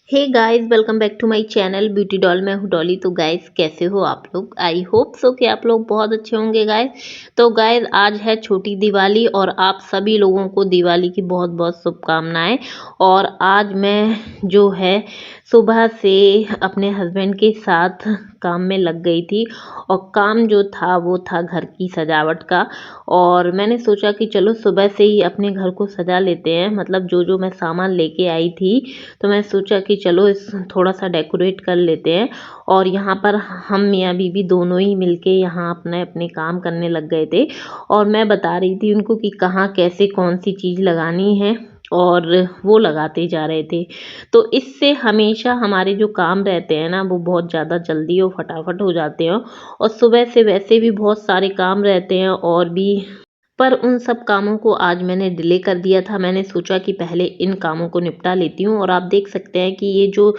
Hey guys, welcome back to my channel beauty doll. मैं हूँ डॉली। तो गाइस, कैसे हो आप लोग? आई होप सो कि आप लोग बहुत अच्छे होंगे गाइस। तो गाइस, आज है छोटी दिवाली और आप सभी लोगों को दिवाली की बहुत बहुत शुभकामनाएं। और आज मैं जो है सुबह से अपने हस्बैंड के साथ काम में लग गई थी। और काम जो था वो था घर की सजावट का। और मैंने सोचा कि चलो सुबह से ही अपने घर को सजा लेते हैं, मतलब जो जो मैं सामान लेके आई थी तो मैं सोचा कि चलो इस थोड़ा सा डेकोरेट कर लेते हैं। और यहाँ पर हम मियाँ बीवी दोनों ही मिलके यहाँ अपने अपने काम करने लग गए थे। और मैं बता रही थी उनको कि कहाँ कैसे कौन सी चीज़ लगानी है, और वो लगाते जा रहे थे। तो इससे हमेशा हमारे जो काम रहते हैं ना वो बहुत ज़्यादा जल्दी और फटाफट हो जाते हैं। और सुबह से वैसे भी बहुत सारे काम रहते हैं और भी, पर उन सब कामों को आज मैंने डिले कर दिया था। मैंने सोचा कि पहले इन कामों को निपटा लेती हूँ। और आप देख सकते हैं कि ये जो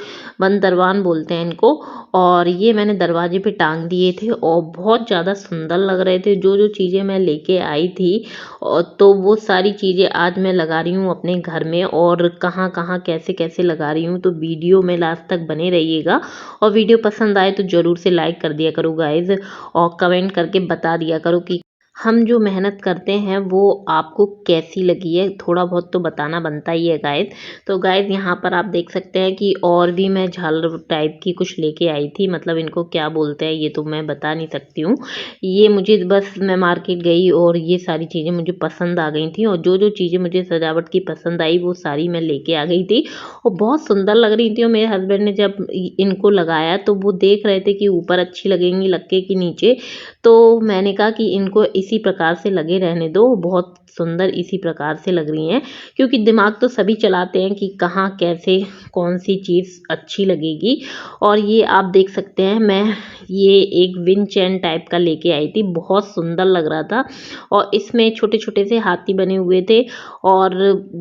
बंद दरवान बोलते हैं इनको, और ये मैंने दरवाजे पे टांग दिए थे और बहुत ज़्यादा सुंदर लग रहे थे। जो जो चीज़ें मैं लेके आई थी और तो वो सारी चीज़ें आज मैं लगा रही हूँ अपने घर में। और कहाँ कहाँ कैसे कैसे लगा रही हूँ तो वीडियो में लास्ट तक बने रहिएगा। और वीडियो पसंद आए तो ज़रूर से लाइक कर दिया करो गाइज़, और कमेंट करके बता दिया करो कि हम जो मेहनत करते हैं वो आपको कैसी लगी है। थोड़ा बहुत तो बताना बनता ही है गाइस। तो गाइस, यहाँ पर आप देख सकते हैं कि और भी मैं झालर टाइप की कुछ लेके आई थी, मतलब इनको क्या बोलते हैं ये तो मैं बता नहीं सकती हूँ। ये मुझे बस मैं मार्केट गई और ये सारी चीज़ें मुझे पसंद आ गई थी, और जो जो चीज़ें मुझे सजावट की पसंद आई वो सारी मैं लेके आ गई थी। और बहुत सुंदर लग रही थी। और मेरे हस्बैंड ने जब इनको लगाया तो वो देख रहे थे कि ऊपर अच्छी लगेंगी लक्के की नीचे। तो मैंने कहा कि इनको इसी प्रकार से लगे रहने दो, बहुत सुंदर इसी प्रकार से लग रही हैं। क्योंकि दिमाग तो सभी चलाते हैं कि कहाँ कैसे कौन सी चीज़ अच्छी लगेगी। और ये आप देख सकते हैं, मैं ये एक विंड चैन टाइप का लेके आई थी, बहुत सुंदर लग रहा था। और इसमें छोटे छोटे से हाथी बने हुए थे। और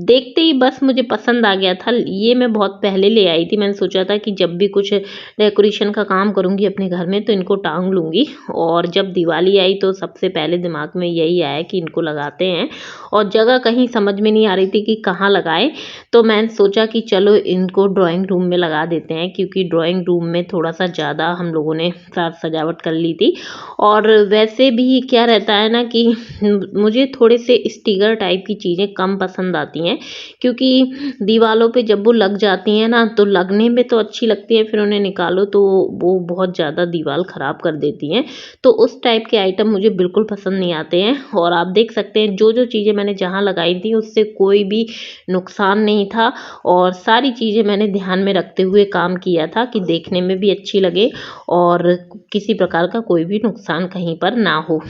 देखते ही बस मुझे पसंद आ गया था। ये मैं बहुत पहले ले आई थी। मैंने सोचा था कि जब भी कुछ डेकोरेशन का काम करूँगी अपने घर में तो इनको टांग लूँगी। और जब दिवाली आई तो सबसे पहले दिमाग में यही आया कि इनको लगाते हैं। और जगह कहीं समझ में नहीं आ रही थी कि कहाँ लगाएं। तो मैंने सोचा कि चलो इनको ड्राइंग रूम में लगा देते हैं, क्योंकि ड्राइंग रूम में थोड़ा सा ज़्यादा हम लोगों ने साज सजावट कर ली थी। और वैसे भी क्या रहता है ना कि मुझे थोड़े से स्टिकर टाइप की चीज़ें कम पसंद आती हैं। क्योंकि दीवारों पे जब वो लग जाती हैं ना तो लगने में तो अच्छी लगती है, फिर उन्हें निकालो तो वो बहुत ज़्यादा दीवार ख़राब कर देती हैं। तो उस टाइप के आइटम मुझे बिल्कुल पसंद नहीं आते हैं। और आप देख सकते हैं जो जो चीज़ें मैंने जहाँ लगाई थी उससे कोई भी नुकसान नहीं था। और सारी चीज़ें मैंने ध्यान में रखते हुए काम किया था कि देखने में भी अच्छी लगे और किसी प्रकार का कोई भी नुकसान कहीं पर ना हो।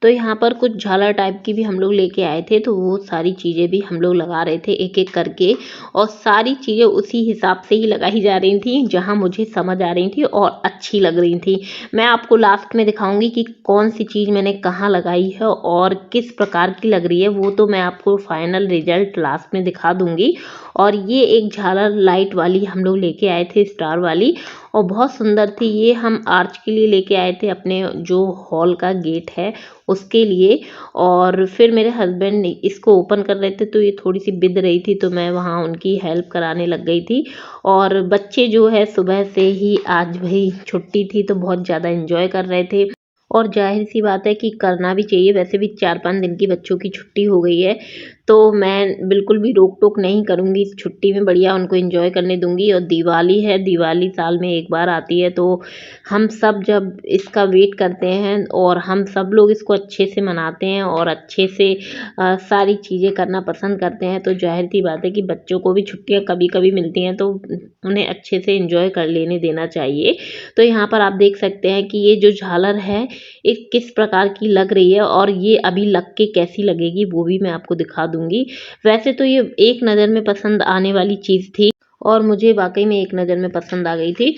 तो यहाँ पर कुछ झालर टाइप की भी हम लोग लेके आए थे, तो वो सारी चीज़ें भी हम लोग लगा रहे थे एक एक करके। और सारी चीज़ें उसी हिसाब से ही लगाई जा रही थी जहाँ मुझे समझ आ रही थी और अच्छी लग रही थी। मैं आपको लास्ट में दिखाऊंगी कि कौन सी चीज़ मैंने कहाँ लगाई है और किस प्रकार की लग रही है, वो तो मैं आपको फाइनल रिजल्ट लास्ट में दिखा दूंगी। और ये एक झालर लाइट वाली हम लोग लेके आए थे, स्टार वाली, और बहुत सुंदर थी। ये हम आर्च के लिए लेके आए थे, अपने जो हॉल का गेट है उसके लिए। और फिर मेरे हस्बैंड इसको ओपन कर रहे थे तो ये थोड़ी सी बिद रही थी, तो मैं वहाँ उनकी हेल्प कराने लग गई थी। और बच्चे जो है सुबह से ही, आज भाई छुट्टी थी तो बहुत ज़्यादा एंजॉय कर रहे थे। और जाहिर सी बात है कि करना भी चाहिए, वैसे भी 4-5 दिन की बच्चों की छुट्टी हो गई है। तो मैं बिल्कुल भी रोक टोक नहीं करूँगी, इस छुट्टी में बढ़िया उनको एंजॉय करने दूंगी। और दिवाली है, दिवाली साल में एक बार आती है, तो हम सब जब इसका वेट करते हैं और हम सब लोग इसको अच्छे से मनाते हैं और अच्छे से सारी चीज़ें करना पसंद करते हैं। तो जाहिर सी बात है कि बच्चों को भी छुट्टियाँ कभी कभी मिलती हैं तो उन्हें अच्छे से एंजॉय कर लेने देना चाहिए। तो यहाँ पर आप देख सकते हैं कि ये जो झालर है ये किस प्रकार की लग रही है, और ये अभी लग के कैसी लगेगी वो भी मैं आपको दिखा दूंगी। वैसे तो ये एक नज़र में पसंद आने वाली चीज़ थी और मुझे वाकई में एक नज़र में पसंद आ गई थी।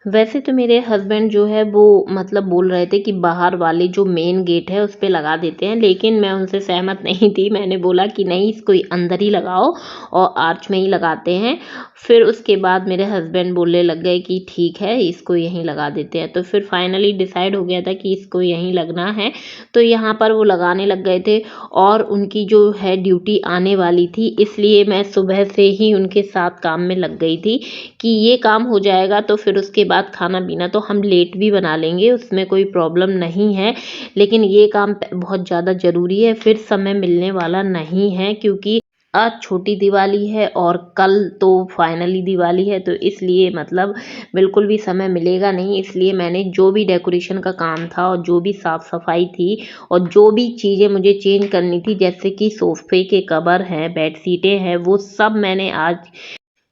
वैसे तो मेरे हस्बैंड जो है वो मतलब बोल रहे थे कि बाहर वाले जो मेन गेट है उस पे लगा देते हैं, लेकिन मैं उनसे सहमत नहीं थी। मैंने बोला कि नहीं, इसको अंदर ही लगाओ और आर्च में ही लगाते हैं। फिर उसके बाद मेरे हस्बैंड बोलने लग गए कि ठीक है, इसको यहीं लगा देते हैं। तो फिर फाइनली डिसाइड हो गया था कि इसको यहीं लगना है। तो यहाँ पर वो लगाने लग गए थे और उनकी जो है ड्यूटी आने वाली थी, इसलिए मैं सुबह से ही उनके साथ काम में लग गई थी कि ये काम हो जाएगा तो फिर उसके बाद खाना पीना तो हम लेट भी बना लेंगे, उसमें कोई प्रॉब्लम नहीं है। लेकिन ये काम बहुत ज़्यादा ज़रूरी है, फिर समय मिलने वाला नहीं है, क्योंकि आज छोटी दिवाली है और कल तो फाइनली दिवाली है। तो इसलिए मतलब बिल्कुल भी समय मिलेगा नहीं। इसलिए मैंने जो भी डेकोरेशन का काम था और जो भी साफ़ सफाई थी और जो भी चीज़ें मुझे चेंज करनी थी, जैसे कि सोफ़े के कवर हैं, बेड शीटें हैं, वो सब मैंने आज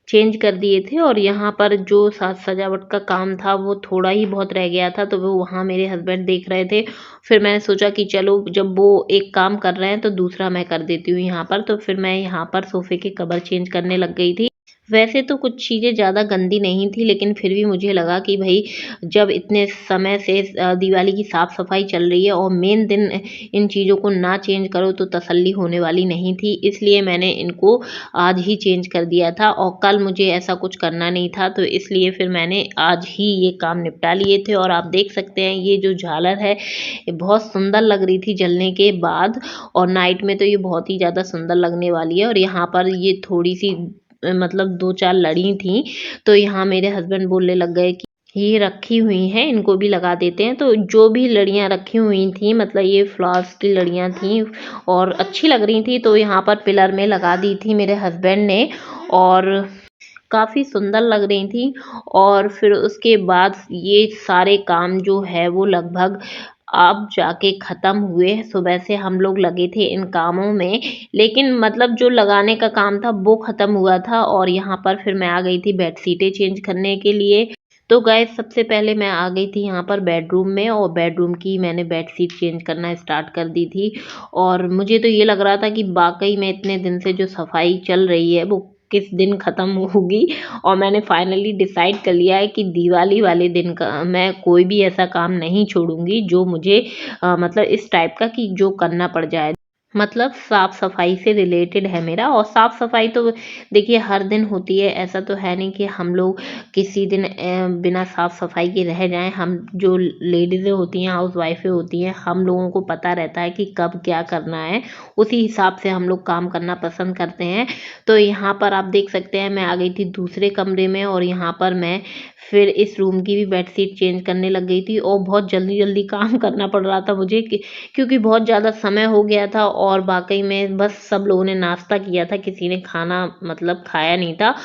चेंज कर दिए थे। और यहाँ पर जो साज सजावट का काम था वो थोड़ा ही बहुत रह गया था, तो वो वहाँ मेरे हस्बैंड देख रहे थे। फिर मैंने सोचा कि चलो, जब वो एक काम कर रहे हैं तो दूसरा मैं कर देती हूँ यहाँ पर। तो फिर मैं यहाँ पर सोफ़े के कवर चेंज करने लग गई थी। वैसे तो कुछ चीज़ें ज़्यादा गंदी नहीं थी, लेकिन फिर भी मुझे लगा कि भई जब इतने समय से दिवाली की साफ-सफाई चल रही है और मेन दिन इन चीज़ों को ना चेंज करो तो तसल्ली होने वाली नहीं थी। इसलिए मैंने इनको आज ही चेंज कर दिया था और कल मुझे ऐसा कुछ करना नहीं था, तो इसलिए फिर मैंने आज ही ये काम निपटा लिए थे। और आप देख सकते हैं ये जो झालर है, ये बहुत सुंदर लग रही थी जलने के बाद, और नाइट में तो ये बहुत ही ज़्यादा सुंदर लगने वाली है। और यहाँ पर ये थोड़ी-सी मतलब 2-4 लड़ी थी, तो यहाँ मेरे हस्बैंड बोलने लग गए कि ये रखी हुई हैं, इनको भी लगा देते हैं। तो जो भी लड़ियाँ रखी हुई थी, मतलब ये फ्लावर्स की लड़ियाँ थी और अच्छी लग रही थी, तो यहाँ पर पिलर में लगा दी थी मेरे हस्बैंड ने और काफ़ी सुंदर लग रही थी। और फिर उसके बाद ये सारे काम जो है वो लगभग अब जाके ख़त्म हुए। सुबह से हम लोग लगे थे इन कामों में, लेकिन मतलब जो लगाने का काम था वो ख़त्म हुआ था। और यहाँ पर फिर मैं आ गई थी बेडशीटें चेंज करने के लिए। तो गाइस, सबसे पहले मैं आ गई थी यहाँ पर बेडरूम में, और बेडरूम की मैंने बेडशीट चेंज करना स्टार्ट कर दी थी। और मुझे तो ये लग रहा था कि वाक़ई में इतने दिन से जो सफाई चल रही है वो किस दिन ख़त्म होगी। और मैंने फाइनली डिसाइड कर लिया है कि दिवाली वाले दिन का मैं कोई भी ऐसा काम नहीं छोड़ूँगी जो मुझे मतलब इस टाइप का कि जो करना पड़ जाए। मतलब साफ-सफाई से रिलेटेड है मेरा। और साफ-सफाई तो देखिए हर दिन होती है, ऐसा तो है नहीं कि हम लोग किसी दिन बिना साफ-सफाई के रह जाएँ। हम जो लेडीज़ें होती हैं, हाउसवाइफ़ें होती हैं, हम लोगों को पता रहता है कि कब क्या करना है, उसी हिसाब से हम लोग काम करना पसंद करते हैं। तो यहाँ पर आप देख सकते हैं मैं आ गई थी दूसरे कमरे में, और यहाँ पर मैं फिर इस रूम की भी बेडशीट चेंज करने लग गई थी। और बहुत जल्दी-जल्दी काम करना पड़ रहा था मुझे कि क्योंकि बहुत ज़्यादा समय हो गया था और वाक़ई में बस सब लोगों ने नाश्ता किया था, किसी ने खाना मतलब खाया नहीं था।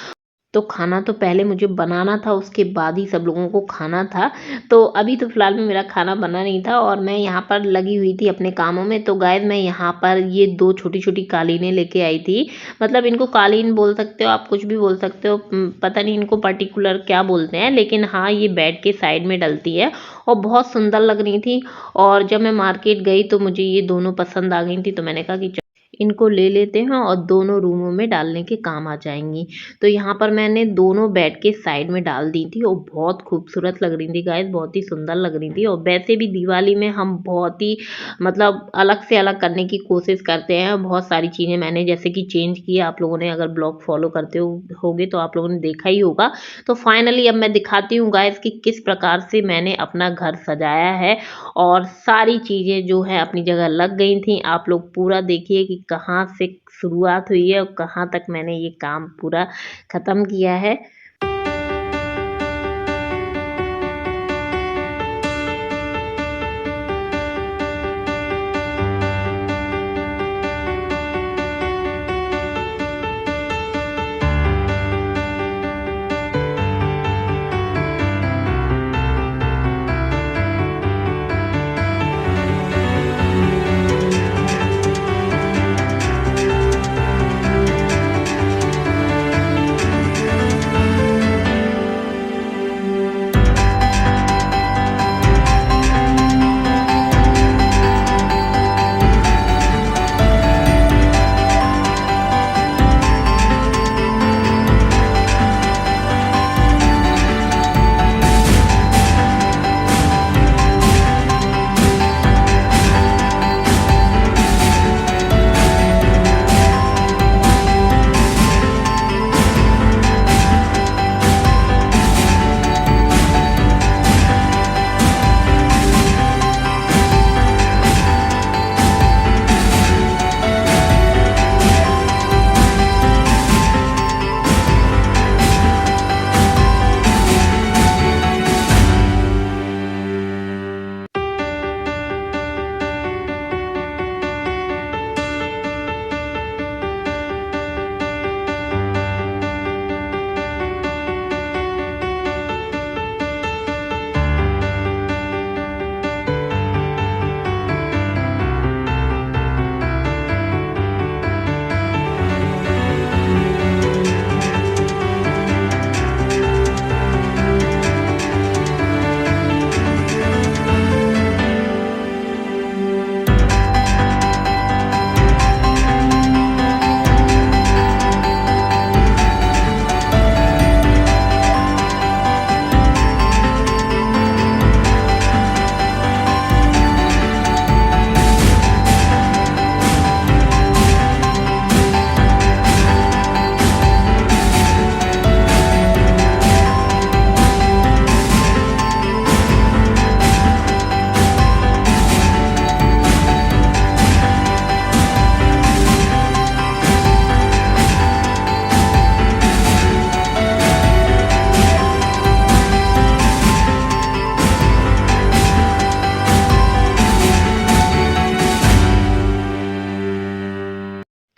तो खाना तो पहले मुझे बनाना था, उसके बाद ही सब लोगों को खाना था। तो अभी तो फ़िलहाल में मेरा खाना बना नहीं था और मैं यहाँ पर लगी हुई थी अपने कामों में। तो गाइस, मैं यहाँ पर ये 2 छोटी-छोटी कालीनें लेके आई थी। मतलब इनको कालीन बोल सकते हो, आप कुछ भी बोल सकते हो। पता नहीं इनको पर्टिकुलर क्या बोलते हैं, लेकिन हाँ, ये बेड के साइड में डलती है और बहुत सुंदर लग रही थी। और जब मैं मार्केट गई तो मुझे ये दोनों पसंद आ गई थी, तो मैंने कहा कि इनको ले लेते हैं और दोनों रूमों में डालने के काम आ जाएँगी। तो यहाँ पर मैंने दोनों बेड के साइड में डाल दी थी और बहुत खूबसूरत लग रही थी गाइस, बहुत ही सुंदर लग रही थी। और वैसे भी दिवाली में हम बहुत ही मतलब अलग से अलग करने की कोशिश करते हैं। बहुत सारी चीज़ें मैंने जैसे कि चेंज की, आप लोगों ने अगर ब्लॉग फॉलो करते होगे तो आप लोगों ने देखा ही होगा। तो फाइनली अब मैं दिखाती हूँ गाइस कि किस प्रकार से मैंने अपना घर सजाया है, और सारी चीज़ें जो है अपनी जगह लग गई थी। आप लोग पूरा देखिए कि कहाँ से शुरुआत हुई है और कहाँ तक मैंने ये काम पूरा ख़त्म किया है।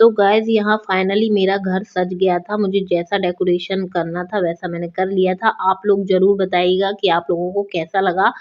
तो गाइस यहाँ फाइनली मेरा घर सज गया था। मुझे जैसा डेकोरेशन करना था वैसा मैंने कर लिया था। आप लोग ज़रूर बताइएगा कि आप लोगों को कैसा लगा।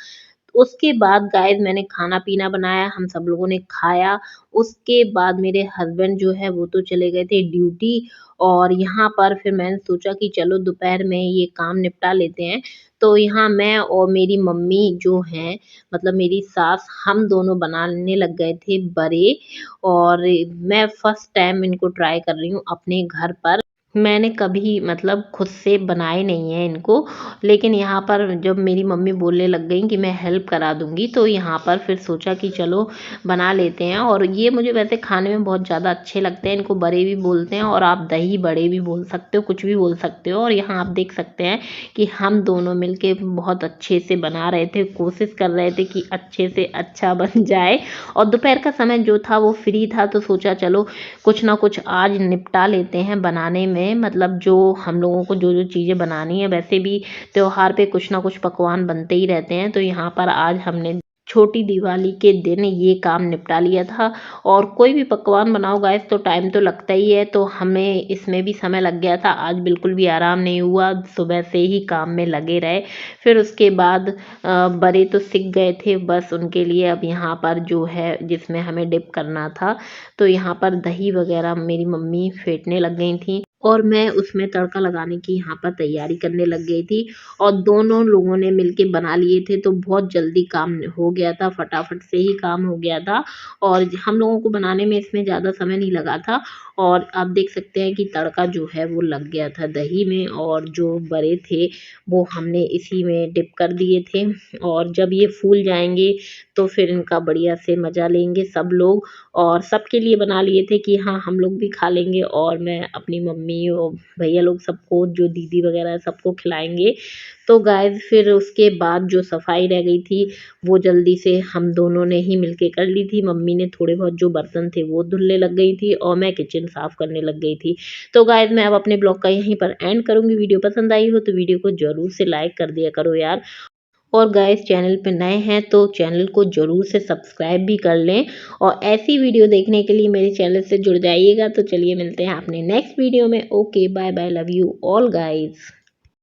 उसके बाद गाइस मैंने खाना-पीना बनाया, हम सब लोगों ने खाया। उसके बाद मेरे हस्बैंड जो है वो तो चले गए थे ड्यूटी और यहाँ पर फिर मैंने सोचा कि चलो दोपहर में ये काम निपटा लेते हैं। तो यहाँ मैं और मेरी मम्मी जो हैं मतलब मेरी सास हम दोनों बनाने लग गए थे बड़े और मैं फर्स्ट टाइम इनको ट्राई कर रही हूँ अपने घर पर। मैंने कभी मतलब खुद से बनाए नहीं हैं इनको, लेकिन यहाँ पर जब मेरी मम्मी बोलने लग गईं कि मैं हेल्प करा दूँगी, तो यहाँ पर फिर सोचा कि चलो बना लेते हैं और ये मुझे वैसे खाने में बहुत ज़्यादा अच्छे लगते हैं। इनको बड़े भी बोलते हैं और आप दही बड़े भी बोल सकते हो, कुछ भी बोल सकते हो और यहाँ आप देख सकते हैं कि हम दोनों मिलके बहुत अच्छे से बना रहे थे, कोशिश कर रहे थे कि अच्छे से अच्छा बन जाए और दोपहर का समय जो था वो फ्री था तो सोचा चलो कुछ ना कुछ आज निपटा लेते हैं बनाने में मतलब जो हम लोगों को जो चीज़ें बनानी है वैसे भी त्योहार पे कुछ ना कुछ पकवान बनते ही रहते हैं तो यहाँ पर आज हमने छोटी दिवाली के दिन ये काम निपटा लिया था और कोई भी पकवान बनाओ गाइस तो टाइम तो लगता ही है तो हमें इसमें भी समय लग गया था। आज बिल्कुल भी आराम नहीं हुआ, सुबह से ही काम में लगे रहे। फिर उसके बाद बड़े तो सिक गए थे बस उनके लिए अब यहाँ पर जो है जिसमें हमें डिप करना था तो यहाँ पर दही वगैरह मेरी मम्मी फेंटने लग गई थी और मैं उसमें तड़का लगाने की यहाँ पर तैयारी करने लग गई थी और दोनों लोगों ने मिलके बना लिए थे तो बहुत जल्दी काम हो गया था, फटाफट से ही काम हो गया था और हम लोगों को बनाने में इसमें ज़्यादा समय नहीं लगा था और आप देख सकते हैं कि तड़का जो है वो लग गया था दही में और जो बड़े थे वो हमने इसी में डिप कर दिए थे और जब ये फूल जाएंगे तो फिर इनका बढ़िया से मज़ा लेंगे सब लोग और सबके लिए बना लिए थे कि हाँ हम लोग भी खा लेंगे और मैं अपनी मम्मी और भैया लोग सबको जो दीदी वगैरह है सबको खिलाएंगे। तो गाइस फिर उसके बाद जो सफाई रह गई थी वो जल्दी से हम दोनों ने ही मिलके कर ली थी। मम्मी ने थोड़े बहुत जो बर्तन थे वो धुलने लग गई थी और मैं किचन साफ करने लग गई थी। तो गाइस मैं अब अपने ब्लॉग का यहीं पर एंड करूँगी। वीडियो पसंद आई हो तो वीडियो को ज़रूर से लाइक कर दिया करो यार और गाइस चैनल पे नए हैं तो चैनल को ज़रूर से सब्सक्राइब भी कर लें और ऐसी वीडियो देखने के लिए मेरे चैनल से जुड़ जाइएगा। तो चलिए मिलते हैं अपने नेक्स्ट वीडियो में। Okay bye bye, love you all guys.